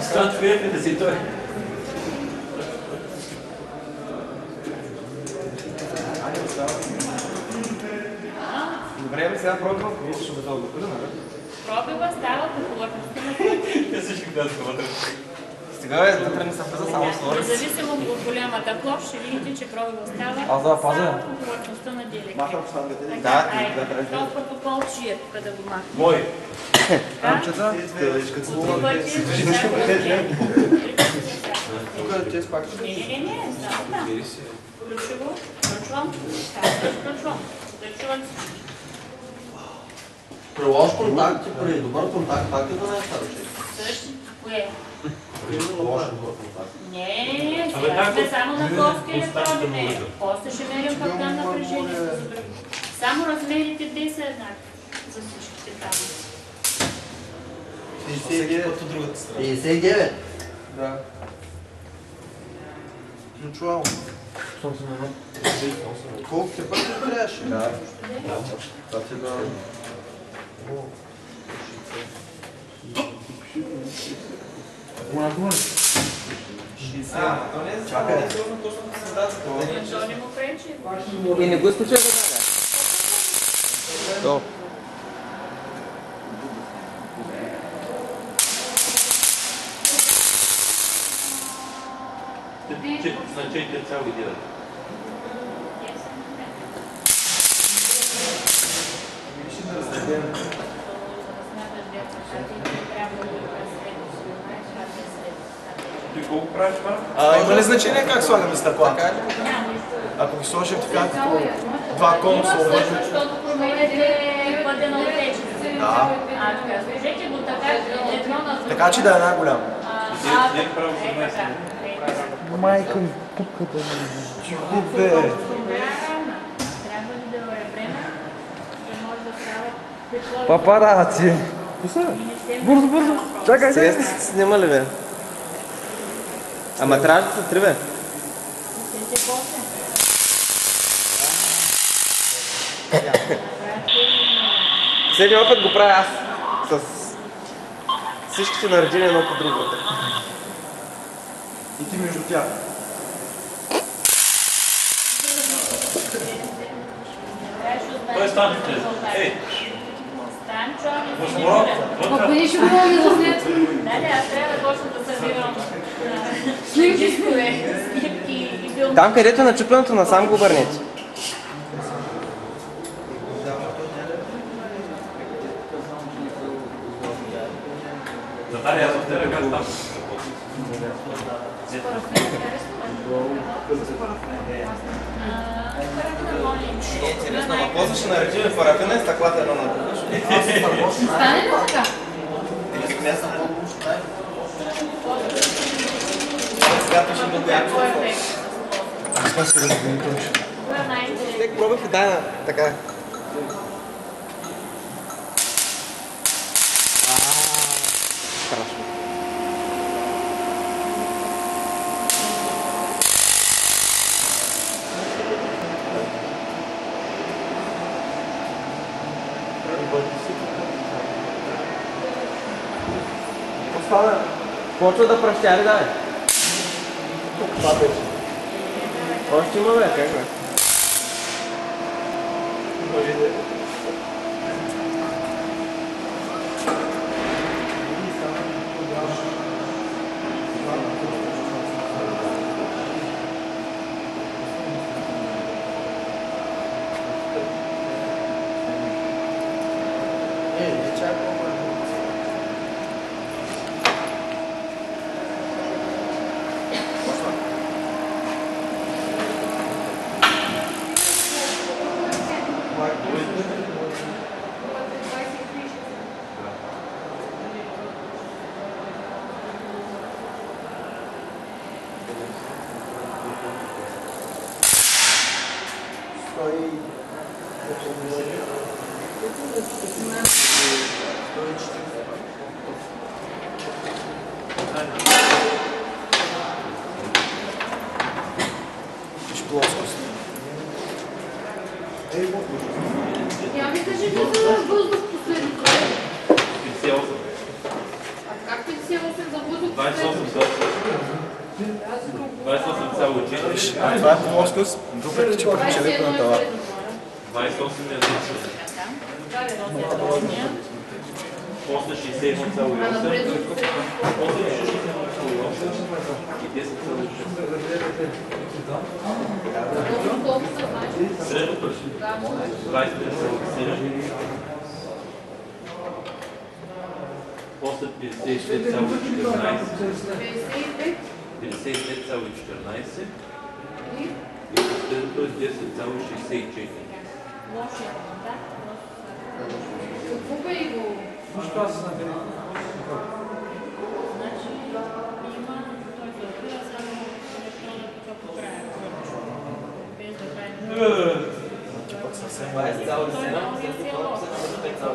Стан човек да си той. Добре, сега пробвам. Вие ще го дълго бъде, нали? Пробива, става такова. Те всички казват това. Сега е, вътре не съм влиза само с лорец. Независимо от голямата площ, ще видите, че пробива става Аз да пазя. само по повърхността на диалекта. Да, Това протокол чият, къде го маха. Мой. Амчета? Три пъти, Тук е пак. Не, само там. Ключово, включвам, включвам. Включвам. При лош контакт и при добър контакт, пак е да не е старче. Също, кое? При лош добър контакт. Не, сега сме само на плоски електроди мерим. После ще мерим пак там напрежение. Само размерите те са еднакви за всичките там. 59. Да. Ключово. Колко ти пъти трябваше? Да. Това ти да... Чакай. Защо не му пречи? И не го изключай веднага. То. На 4 цяло и 9. Ти колко правиш това? Има ли значение как слагаме стъклата? Ако ги сложим така, като два конуса обърнем. Защото променете пътя на отечество. Да. Така, сложете го така, едно на Така че да е една-голяма. Ден право 17. Майка ми, тук да не чухо бе. Трябва ли да е време, да може да става Папараци. Бързо, бързо. Чакай. Сега сте снимали, бе. Ама трябва да се три, бе. Следния път го правя аз. С всичките наредени едно по друго. И ти между тях. Той е Станчо. Ей! Станчо. Ако не ще говорим за след. Да, аз трябва да почна да събирам снимки и филми. Там, където е начупленото, насам го обърнете. Наталия, аз в тебе как там? Интересно, ама после ще наредим парафина и стъклата едно на друго. Стане ли така? Сега ще много яко. Аз това се разбили точно. Нека пробвах и дай на така. Страшно. Почва да пръщяри, да, бе. Това беше. Още има, бе, как, бе? Може да е. Не чакам. Плоскост. Я ми кажете за въздух последното. 58. Как 28 за буток. 28,4. А това е плоскост, въпреки че първичелето на тала. 28 не значи. После 61,8. После 61,8. И 10,6. Средното 23,7. После 55,14. 55,14. И последното е 10,64. Лошо е, да? Какво бе и го? Значи има той калкула само електронно тук по края. Без да прави.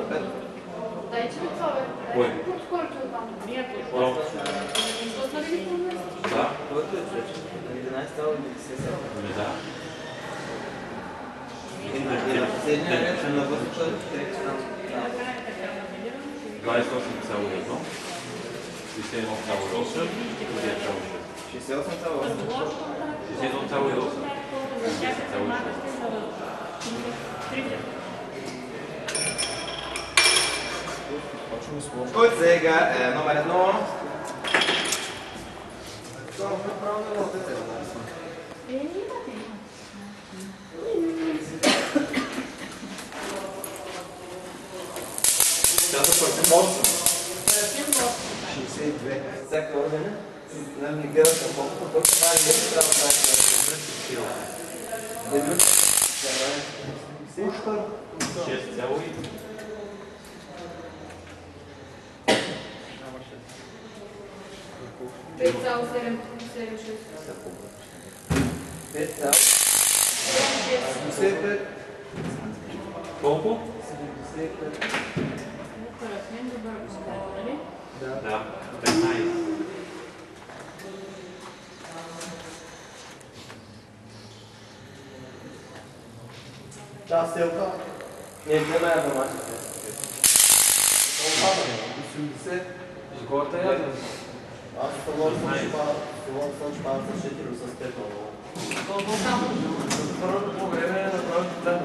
20,7, Дайте ми това, бе. Кой? Протоколите от там. Вие по Защо сме ли по-место? Да. който е човече. 11,97. Да. Последния ред на въздуха 28,1. 61,8. 61,8. Който сега е номер 1. Всяка органа, нам не гледа към колкото, който това е нещо, трябва да прави. 6,1. 5,75. Колко? 75. Да. 15. Та селка. Не, не ме информация. 80. Изгорта е яден. Аз това съм шпана с 4 с 5 много. Първото по време е направо да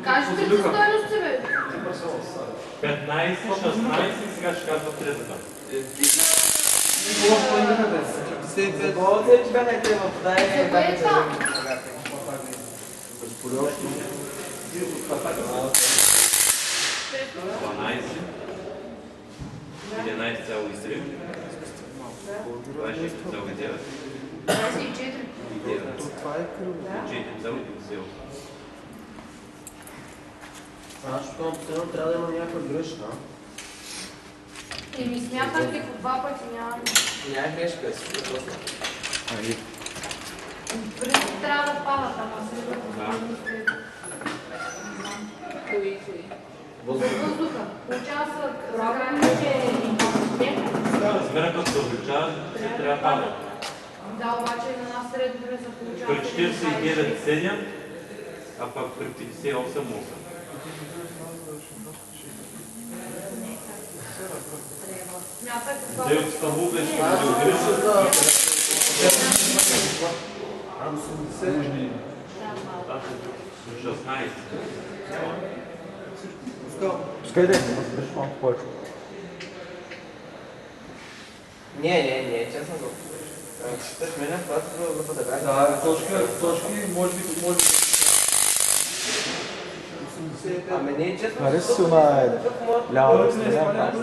Кажете ли стойности, бе? 15, 16, сега ще казвам третата. Болце, че бяха те в дай. Кое е това? 12, 11,3, 26,9 24. и 9. Това е кръв. 4,58. Аз ще последно трябва да има някаква грешка. Еми смятах ли по два пъти няма. Няма грешка. Преди трябва да падат, ама се Кои? въздуха. Получава се крайните. Размера като се увеличава, се трябва да пада. Да, обаче на нас средно време се получава. При 49,7, а пък при 58,8. Смятах това. Те от Истанбул беше да Ам 80. 16. Пускай да е, беше малко повече. Не, честно го. Считаш мене, когато го да бях. Да, точки, може би. Ами не е честно. Хареса си на лявата страна.